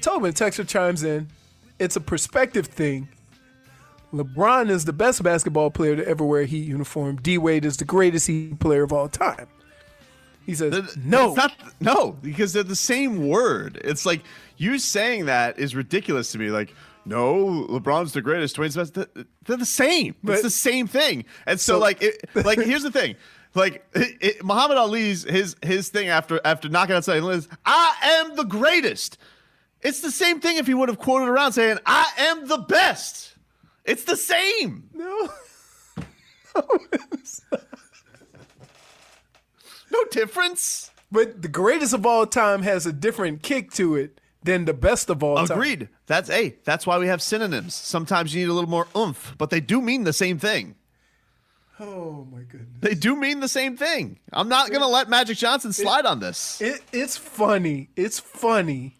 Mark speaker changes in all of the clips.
Speaker 1: Tobin Texter chimes in. It's a perspective thing. LeBron is the best basketball player to ever wear a Heat uniform. D-Wade is the greatest Heat player of all time. He says, no.
Speaker 2: No, because they're the same word. It's like you saying that is ridiculous to me. Like, no, LeBron's the greatest. Dwayne's the best. They're the same. It's the same thing. And so here's the thing. Like Muhammad Ali's his thing after knocking out somebody is, I am the greatest. It's the same thing if he would have quoted around saying, I am the best. It's the same.
Speaker 1: No.
Speaker 2: No difference.
Speaker 1: But the greatest of all time has a different kick to it than the best of all time.
Speaker 2: Agreed. That's why we have synonyms. Sometimes you need a little more oomph, but they do mean the same thing.
Speaker 1: Oh, my goodness.
Speaker 2: They do mean the same thing. I'm not going to let Magic Johnson slide on this.
Speaker 1: It's funny. It's funny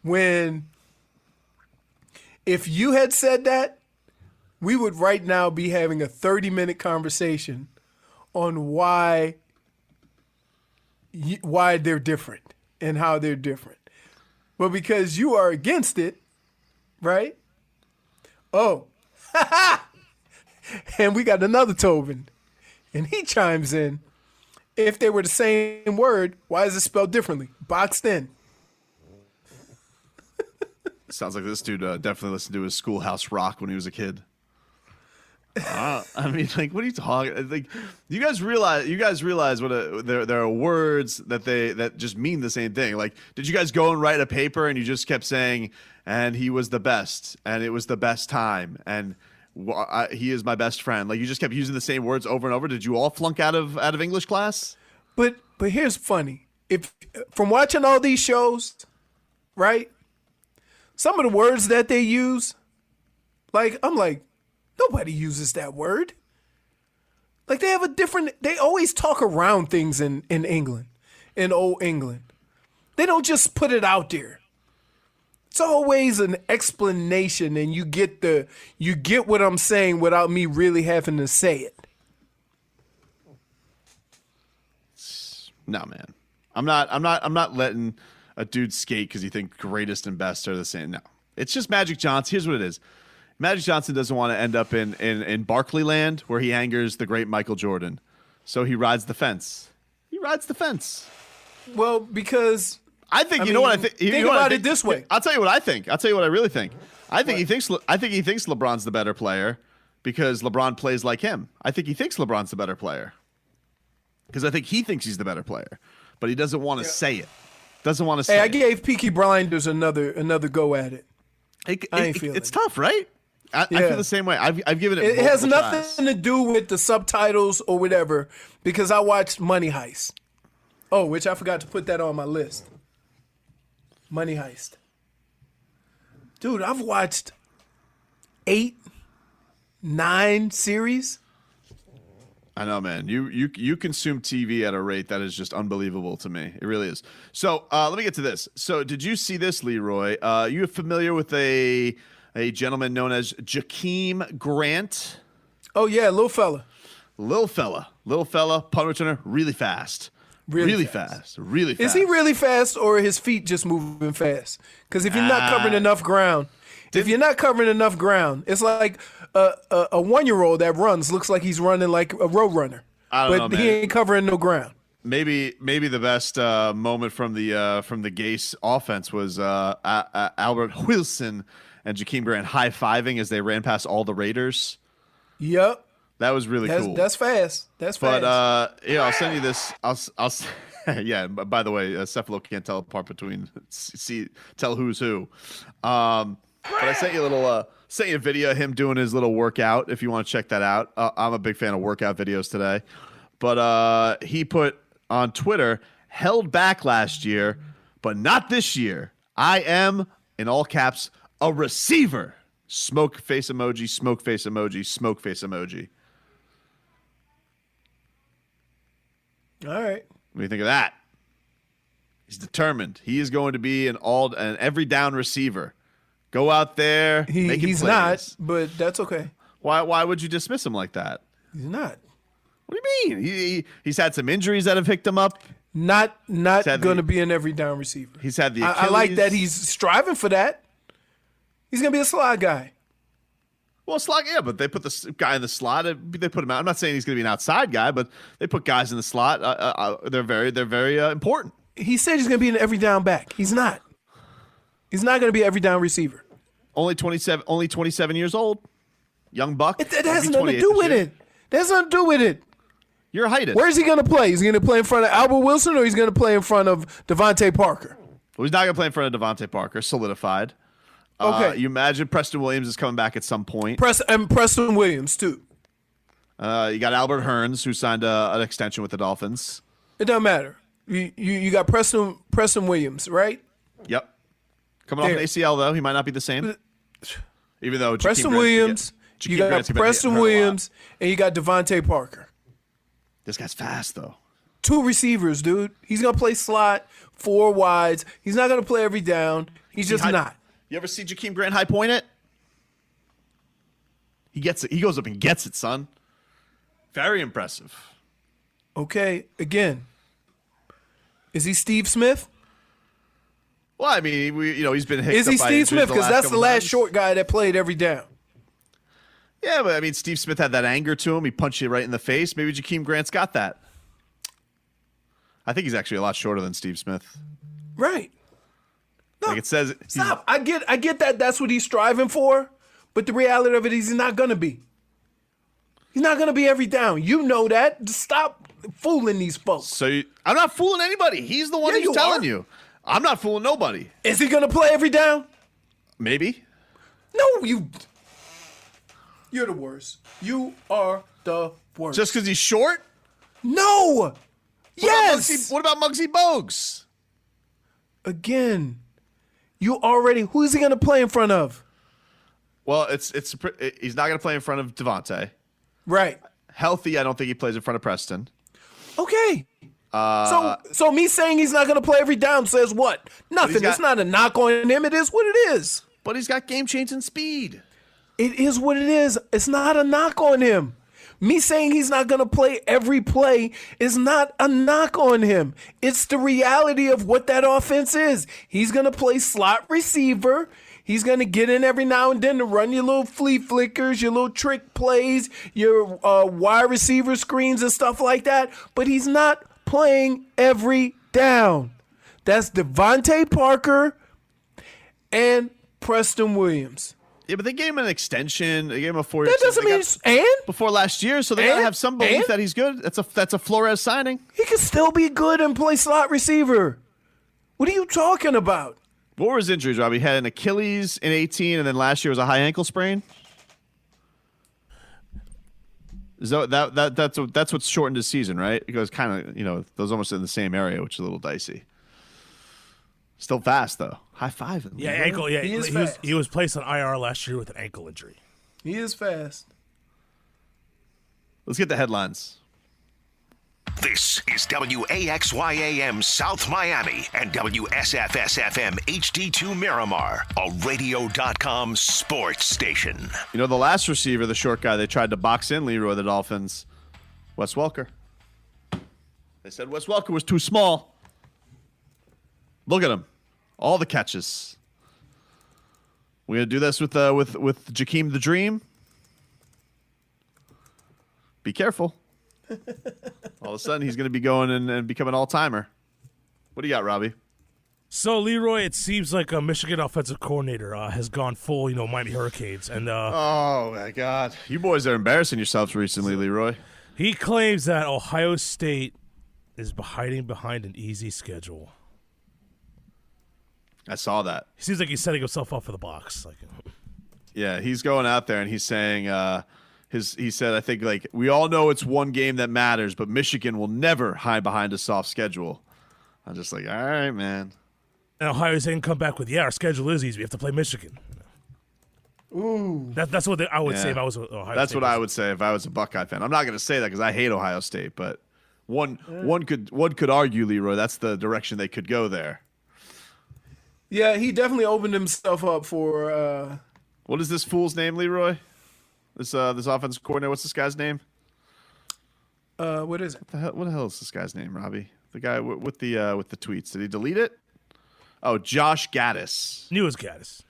Speaker 1: when if you had said that, we would right now be having a 30-minute conversation on why they're different and how they're different. But because you are against it, right? Oh, and we got another Tobin, and he chimes in. If they were the same word, why is it spelled differently? Boxed in.
Speaker 2: Sounds like this dude definitely listened to his Schoolhouse Rock when he was a kid. I mean, like, what are you talking? Like, you guys realize what there are words that just mean the same thing. Like, did you guys go and write a paper and you just kept saying, and he was the best, and it was the best time, and he is my best friend. Like, you just kept using the same words over and over. Did you all flunk out of English class?
Speaker 1: But here's funny. If from watching all these shows, right? Some of the words that they use, like, I'm like, nobody uses that word. Like, they always talk around things in England, in old England. They don't just put it out there. It's always an explanation, and you get what I'm saying without me really having to say it.
Speaker 2: No, man. I'm not letting a dude skate because you think greatest and best are the same. No. It's just Magic Johnson. Here's what it is. Magic Johnson doesn't want to end up in Barkleyland where he angers the great Michael Jordan. So he rides the fence.
Speaker 1: Well, because
Speaker 2: I think you know what I think.
Speaker 1: Think about it this way.
Speaker 2: I'll tell you what I think. I'll tell you what I really think. I think he thinks LeBron's the better player because LeBron plays like him. I think he thinks LeBron's the better player because I think he thinks he's the better player, but he doesn't want to say it. Doesn't want to say.
Speaker 1: Hey, I gave Peaky Blinders another go at it.
Speaker 2: It's tough, right? I feel the same way. I've given it.
Speaker 1: It has nothing
Speaker 2: tries.
Speaker 1: to do with the subtitles or whatever because I watched Money Heist. Oh, which I forgot to put that on my list. Money Heist. Dude, I've watched 8, 9 series.
Speaker 2: I know, man. You consume TV at a rate that is just unbelievable to me. It really is. So let me get to this. So did you see this, Leroy? You familiar with a gentleman known as Jakeem Grant?
Speaker 1: Oh, yeah, little fella.
Speaker 2: Little fella, punt returner, really fast. Really fast.
Speaker 1: Is he really fast or are his feet just moving fast? Because if you're not covering enough ground, it's like a 1-year-old that runs looks like he's running like a road runner.
Speaker 2: I don't know, man.
Speaker 1: He ain't covering no ground.
Speaker 2: Maybe the best moment from the Gase offense was Albert Wilson and Jakeem Grant high-fiving as they ran past all the Raiders.
Speaker 1: Yep.
Speaker 2: That was really cool.
Speaker 1: That's fast.
Speaker 2: But I'll send you this. Yeah. By the way, Cephalo can't tell apart between tell who's who. But I sent you a video of him doing his little workout. If you want to check that out, I'm a big fan of workout videos today. But he put on Twitter, held back last year, but not this year. I am, in all caps, a receiver. Smoke face emoji, smoke face emoji, smoke face emoji.
Speaker 1: All right.
Speaker 2: What do you think of that? He's determined. He is going to be an every down receiver. Go out there.
Speaker 1: He's
Speaker 2: plays.
Speaker 1: not, but that's okay.
Speaker 2: Why would you dismiss him like that?
Speaker 1: He's not.
Speaker 2: What do you mean? He's had some injuries that have picked him up.
Speaker 1: Not
Speaker 2: had
Speaker 1: going to be an every down receiver.
Speaker 2: He's had the
Speaker 1: I like
Speaker 2: Achilles.
Speaker 1: that he's striving for that. He's going to be a slot guy.
Speaker 2: Well, slot, yeah, but they put this guy in the slot. They put him out. I'm not saying he's going to be an outside guy, but they put guys in the slot. They're very important.
Speaker 1: He said he's going to be an every down back. He's not. He's not going to be an every down receiver.
Speaker 2: Only 27 years old. Young buck.
Speaker 1: It has nothing to do with it. That has nothing to do with it.
Speaker 2: You're heighted.
Speaker 1: Where's he going to play? Is he going to play in front of Albert Wilson or he's going to play in front of Devontae Parker?
Speaker 2: Well, he's not going to play in front of Devontae Parker. Solidified.
Speaker 1: Okay.
Speaker 2: You imagine Preston Williams is coming back at some point.
Speaker 1: Preston Williams, too.
Speaker 2: You got Albert Hearns, who signed an extension with the Dolphins.
Speaker 1: It doesn't matter. You got Preston Williams, right?
Speaker 2: Yep. Coming off an ACL, though. He might not be the same. Even though
Speaker 1: Preston Williams, you got Preston Williams, and you got Devontae Parker.
Speaker 2: This guy's fast, though.
Speaker 1: 2 receivers, dude. He's going to play slot, 4 wides. He's not going to play every down. He's just not.
Speaker 2: You ever see Jakeem Grant high point it? He gets it. He goes up and gets it, son. Very impressive.
Speaker 1: Okay, again, is he Steve Smith?
Speaker 2: Well, I mean, he's been hit.
Speaker 1: Is he Steve Smith? Because that's the last short guy that played every down.
Speaker 2: Yeah, but I mean, Steve Smith had that anger to him. He punched you right in the face. Maybe Jakeem Grant's got that. I think he's actually a lot shorter than Steve Smith.
Speaker 1: Right. No,
Speaker 2: like it says.
Speaker 1: Stop. I get that. That's what he's striving for. But the reality of it is he's not going to be. He's not going to be every down. You know that. Just stop fooling these folks.
Speaker 2: So I'm not fooling anybody. He's the one who's telling you. I'm not fooling nobody.
Speaker 1: Is he going to play every down?
Speaker 2: Maybe.
Speaker 1: No, you're the worst. You are the worst.
Speaker 2: Just because he's short?
Speaker 1: No. Yes.
Speaker 2: What about Muggsy Bogues?
Speaker 1: Again, who is he going to play in front of?
Speaker 2: Well, he's not going to play in front of Devontae.
Speaker 1: Right.
Speaker 2: Healthy, I don't think he plays in front of Preston.
Speaker 1: Okay. So me saying he's not going to play every down says what? Nothing. It's not a knock on him. It is what it is.
Speaker 2: But he's got game-changing speed.
Speaker 1: It is what it is. It's not a knock on him. Me saying he's not going to play every play is not a knock on him. It's the reality of what that offense is. He's going to play slot receiver. He's going to get in every now and then to run your little flea flickers, your little trick plays, your wide receiver screens and stuff like that. But he's not playing every down. That's Devontae Parker and Preston Williams.
Speaker 2: Yeah, but they gave him an extension. They gave him a 4-year.
Speaker 1: That doesn't mean
Speaker 2: before last year, so they gotta have some belief that he's good. That's a Flores signing.
Speaker 1: He can still be good and play slot receiver. What are you talking about?
Speaker 2: What were his injuries, Rob? He had an Achilles in 18, and then last year was a high ankle sprain. So that's what's shortened his season, right? It goes kind of, those almost in the same area, which is a little dicey. Still fast though. High five.
Speaker 3: Yeah, ankle. Yeah, he was placed on IR last year with an ankle injury.
Speaker 1: He is fast.
Speaker 2: Let's get the headlines.
Speaker 4: This is WAXYAM South Miami and WSFS-FM HD2 Miramar, a radio.com sports station.
Speaker 2: The last receiver, the short guy, they tried to box in Leroy, the Dolphins, Wes Welker. They said Wes Welker was too small. Look at him. All the catches. We're going to do this with Jakeem the Dream. Be careful. All of a sudden, he's going to be going and become an all-timer. What do you got, Robbie?
Speaker 3: So, Leroy, it seems like a Michigan offensive coordinator has gone full, Miami Hurricanes. And
Speaker 2: oh, my God. You boys are embarrassing yourselves recently, Leroy.
Speaker 3: He claims that Ohio State is hiding behind an easy schedule.
Speaker 2: I saw that.
Speaker 3: He seems like he's setting himself up for the box.
Speaker 2: Yeah, he's going out there and he's saying he said, I think, we all know it's one game that matters, but Michigan will never hide behind a soft schedule. I'm just like, all right, man.
Speaker 3: And Ohio State can come back with, our schedule is easy. We have to play Michigan.
Speaker 1: Ooh.
Speaker 3: That's what I would say if I was Ohio State.
Speaker 2: That's what I would say if I was a Buckeye fan. I'm not going to say that because I hate Ohio State, but one could argue, Leroy, that's the direction they could go there.
Speaker 1: Yeah, he definitely opened himself up for.
Speaker 2: What is this fool's name, Leroy? This offensive coordinator. What's this guy's name?
Speaker 1: What is it?
Speaker 2: What the hell is this guy's name, Robbie? The guy with the tweets. Did he delete it? Oh, Josh Gaddis.
Speaker 3: Knew it was Gaddis.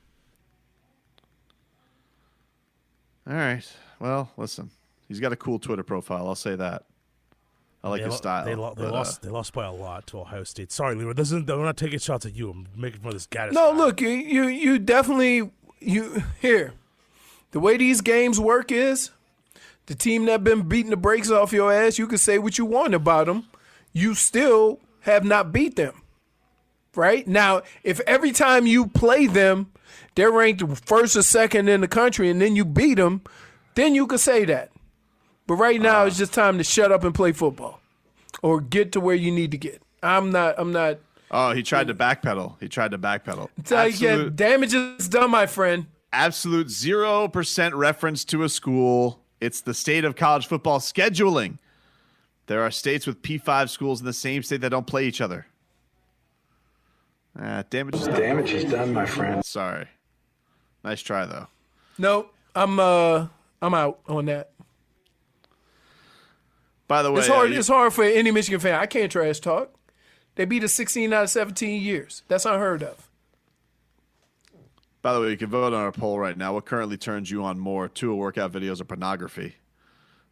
Speaker 2: All right. Well, listen. He's got a cool Twitter profile. I'll say that. I like his style.
Speaker 3: They lost by a lot to Ohio State. Sorry, Leroy. We're not taking shots at you. I'm making fun of this Gaddis.
Speaker 1: No,
Speaker 3: guy.
Speaker 1: look, you definitely here. The way these games work is the team that been beating the brakes off your ass. You can say what you want about them. You still have not beat them. Right? Now, if every time you play them, they're ranked first or second in the country and then you beat them, then you could say that. But right now, it's just time to shut up and play football or get to where you need to get. I'm not.
Speaker 2: Oh, he tried to backpedal.
Speaker 1: It's like, yeah, damage is done, my friend.
Speaker 2: Absolute 0% reference to a school. It's the state of college football scheduling. There are states with P5 schools in the same state that don't play each other. Damage is done.
Speaker 5: Damage is done, my friend.
Speaker 2: Sorry. Nice try, though.
Speaker 1: No, I'm out on that.
Speaker 2: By the way,
Speaker 1: It's hard for any Michigan fan. I can't trash talk. They beat us 16 out of 17 years. That's unheard of.
Speaker 2: By the way, you can vote on our poll right now. What currently turns you on more, Tua workout videos or pornography?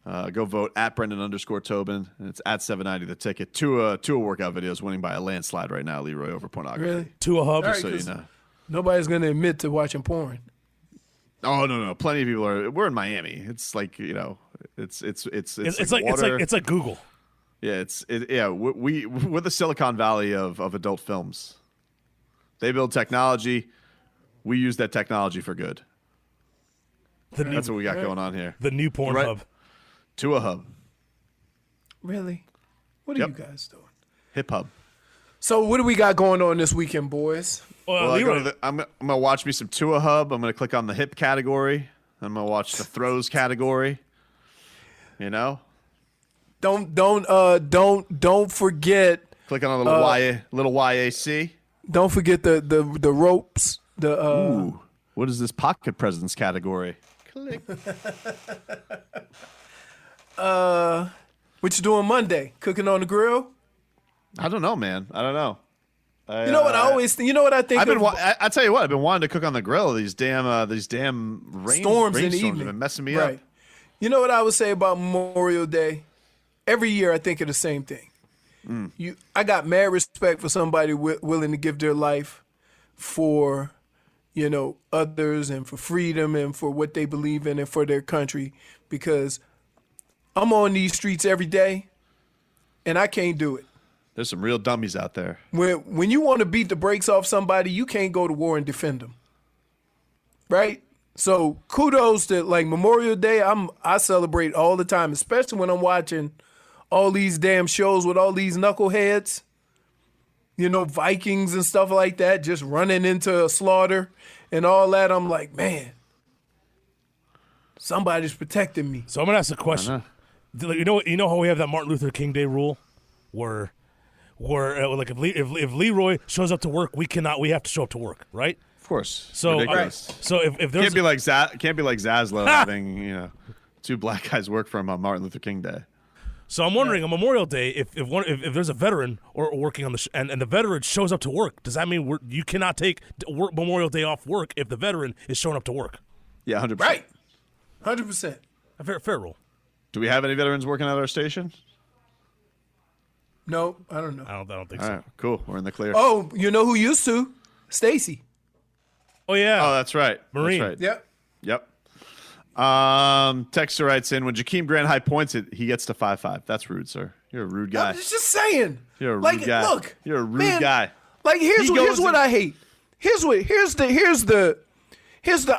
Speaker 2: Go vote at Brendan_Tobin, and it's at 790 the ticket. Tua workout videos winning by a landslide right now, Leroy, over pornography.
Speaker 1: Really?
Speaker 3: Tua Hub.
Speaker 1: All right,
Speaker 2: So you know.
Speaker 1: Nobody's going to admit to watching porn.
Speaker 2: Oh no! Plenty of people are. We're in Miami. It's like it's
Speaker 3: like Google.
Speaker 2: Yeah, we're the Silicon Valley of adult films. They build technology. We use that technology for good. That's what we got going on here.
Speaker 3: The new porn hub.
Speaker 2: Tua Hub.
Speaker 1: Really? What are you guys doing?
Speaker 2: Hip Hub.
Speaker 1: So what do we got going on this weekend, boys?
Speaker 2: Well, I'm gonna watch me some Tua Hub. I'm gonna click on the hip category. I'm gonna watch the throws category. You know.
Speaker 1: Don't forget.
Speaker 2: Click on a little YAC.
Speaker 1: Don't forget the ropes.
Speaker 2: Ooh, what is this pocket presence category? Click.
Speaker 1: What you doing Monday? Cooking on the grill?
Speaker 2: I don't know, man. I don't know.
Speaker 1: You know what I always think? You know what I think?
Speaker 2: I tell you what, I've been wanting to cook on the grill. These damn
Speaker 1: storms in the evening
Speaker 2: have been messing me
Speaker 1: up. You know what I would say about Memorial Day? Every year I think of the same thing. I got mad respect for somebody willing to give their life for, others and for freedom and for what they believe in and for their country, because I'm on these streets every day and I can't do it.
Speaker 2: There's some real dummies out there.
Speaker 1: When you want to beat the brakes off somebody, you can't go to war and defend them. Right? So kudos to Memorial Day. I celebrate all the time, especially when I'm watching all these damn shows with all these knuckleheads, Vikings and stuff like that, just running into a slaughter and all that. I'm like, man, somebody's protecting me.
Speaker 3: So I'm gonna ask a question. You know how we have that Martin Luther King Day rule, where if Leroy shows up to work, we have to show up to work, right?
Speaker 2: Of course.
Speaker 3: So if there's
Speaker 2: can't be like Zaslow having two black guys work from Martin Luther King Day.
Speaker 3: So I'm wondering, on Memorial Day, if there's a veteran or working on and the veteran shows up to work, does that mean you cannot take Memorial Day off work if the veteran is showing up to work?
Speaker 2: Yeah, 100%.
Speaker 1: Right, 100%.
Speaker 3: A fair rule.
Speaker 2: Do we have any veterans working at our station?
Speaker 1: No, I don't know.
Speaker 3: I don't think
Speaker 2: All
Speaker 3: so.
Speaker 2: right, cool. We're in the clear.
Speaker 1: Oh, you know who used to? Stacy.
Speaker 3: Oh yeah.
Speaker 2: Oh, that's right.
Speaker 3: Marine.
Speaker 2: That's right.
Speaker 1: Yep.
Speaker 2: Texter writes in, when Jakeem Grant high points it, he gets to 5-5. That's rude, sir. You're a rude guy.
Speaker 1: I'm just saying.
Speaker 2: You're a rude guy.
Speaker 1: Look,
Speaker 2: you're a rude
Speaker 1: man,
Speaker 2: guy.
Speaker 1: Here's what I hate. Here's the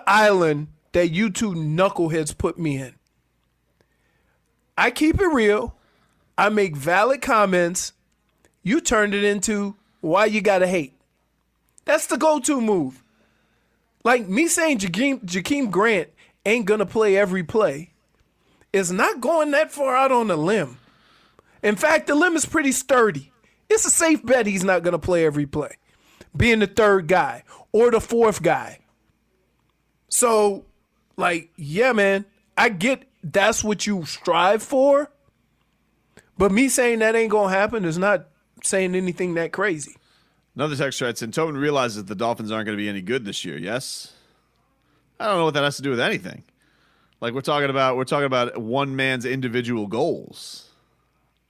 Speaker 1: island that you two knuckleheads put me in. I keep it real. I make valid comments. You turned it into why you gotta hate. That's the go-to move. Like me saying Jakeem Grant ain't gonna play every play is not going that far out on the limb. In fact, the limb is pretty sturdy. It's a safe bet he's not gonna play every play, being the third guy or the fourth guy. So, yeah, man, I get that's what you strive for. But me saying that ain't gonna happen is not saying anything that crazy.
Speaker 2: Another text writes in, Tobin realizes the Dolphins aren't going to be any good this year. Yes. I don't know what that has to do with anything. Like we're talking about one man's individual goals.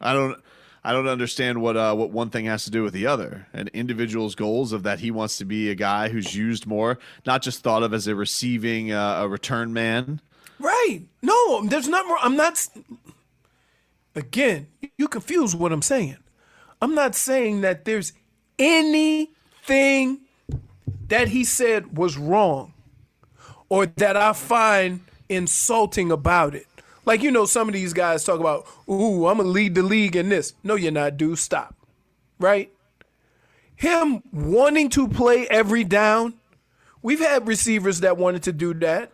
Speaker 2: I don't understand what one thing has to do with the other. An individual's goals of that he wants to be a guy who's used more, not just thought of as a receiving a return man.
Speaker 1: Right. No, there's not more. I'm not. Again, you confuse what I'm saying. I'm not saying that there's anything that he said was wrong or that I find insulting about it. Like, some of these guys talk about, ooh, I'm going to lead the league in this. No, you're not, dude. Stop. Right? Him wanting to play every down, we've had receivers that wanted to do that.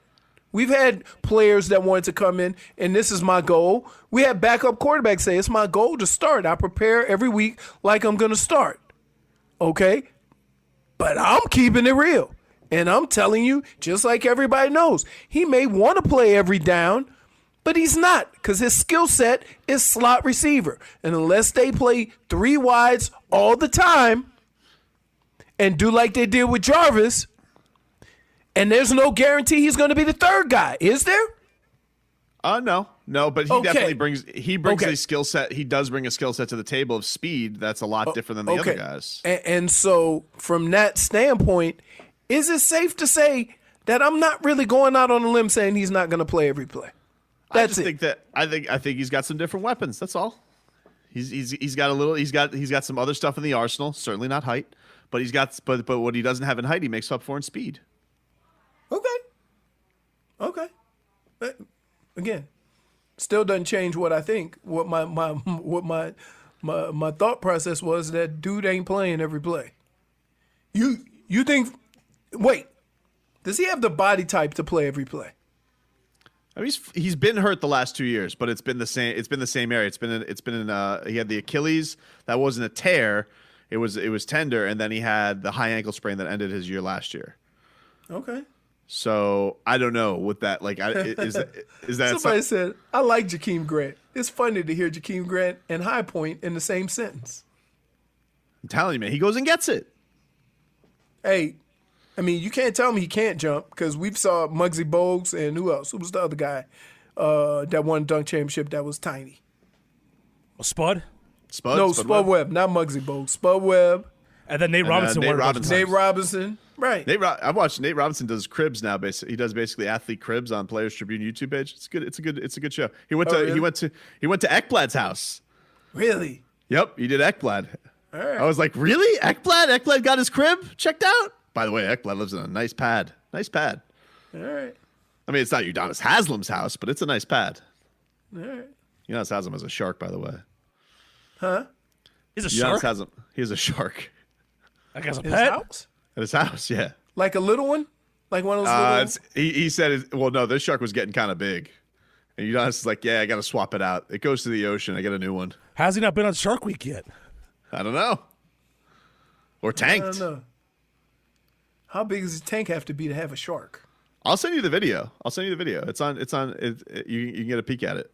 Speaker 1: We've had players that wanted to come in, and this is my goal. We had backup quarterbacks say, it's my goal to start. I prepare every week like I'm going to start. Okay? But I'm keeping it real. And I'm telling you, just like everybody knows, he may want to play every down, but he's not because his skill set is slot receiver. And unless they play 3 wides all the time and do like they did with Jarvis, and there's no guarantee he's going to be the third guy, is there?
Speaker 2: No, but he definitely brings
Speaker 1: Okay.
Speaker 2: a skill set. He does bring a skill set to the table of speed that's a lot different than the other guys.
Speaker 1: And so from that standpoint, is it safe to say that I'm not really going out on a limb saying he's not going to play every play? That's it.
Speaker 2: I think he's got some different weapons. That's all. He's got some other stuff in the arsenal. Certainly not height, but but what he doesn't have in height, he makes up for in speed.
Speaker 1: Okay. But again, still doesn't change what I think. What my thought process was that dude ain't playing every play. You think? Wait, does he have the body type to play every play?
Speaker 2: I mean, he's been hurt the last 2 years, but it's been the same. It's been the same area. He had the Achilles. That wasn't a tear. It was tender, and then he had the high ankle sprain that ended his year last year.
Speaker 1: Okay.
Speaker 2: So I don't know what that like. Is that
Speaker 1: Somebody said I like Jakeem Grant. It's funny to hear Jakeem Grant and High Point in the same sentence.
Speaker 2: I'm telling you, man, he goes and gets it.
Speaker 1: Hey, I mean, you can't tell me he can't jump because we've saw Muggsy Bogues and who else? Who was the other guy that won dunk championship that was tiny?
Speaker 3: Spud?
Speaker 1: No, Spud Webb, not Muggsy Bogues. Spud Webb.
Speaker 3: And then Nate Robinson.
Speaker 1: Nate Robinson. Right.
Speaker 2: I've watched Nate Robinson does cribs now. Basically, he does basically athlete cribs on Players Tribune YouTube page. It's good. It's a good show. He went to Ekblad's house.
Speaker 1: Really?
Speaker 2: Yep, he did Ekblad.
Speaker 1: All right.
Speaker 2: I was like, really? Ekblad got his crib checked out. By the way, Ekblad lives in a nice pad. Nice pad.
Speaker 1: All right.
Speaker 2: I mean, it's not Udonis Haslam's house, but it's a nice pad.
Speaker 1: All right.
Speaker 2: Udonis Haslam has a shark, by the way.
Speaker 1: Huh?
Speaker 3: He's a shark?
Speaker 2: He has a shark.
Speaker 3: Like as a
Speaker 1: His
Speaker 3: pet?
Speaker 1: house?
Speaker 2: At his house, yeah.
Speaker 1: Like a little one? Like one of those little ones?
Speaker 2: He said, well, no, this shark was getting kind of big. And Udonis is like, yeah, I got to swap it out. It goes to the ocean. I get a new one.
Speaker 3: How's he not been on Shark Week yet?
Speaker 2: I don't know. Or tanked.
Speaker 1: I don't know. How big does his tank have to have a shark?
Speaker 2: I'll send you the video. It's on. You can get a peek at it.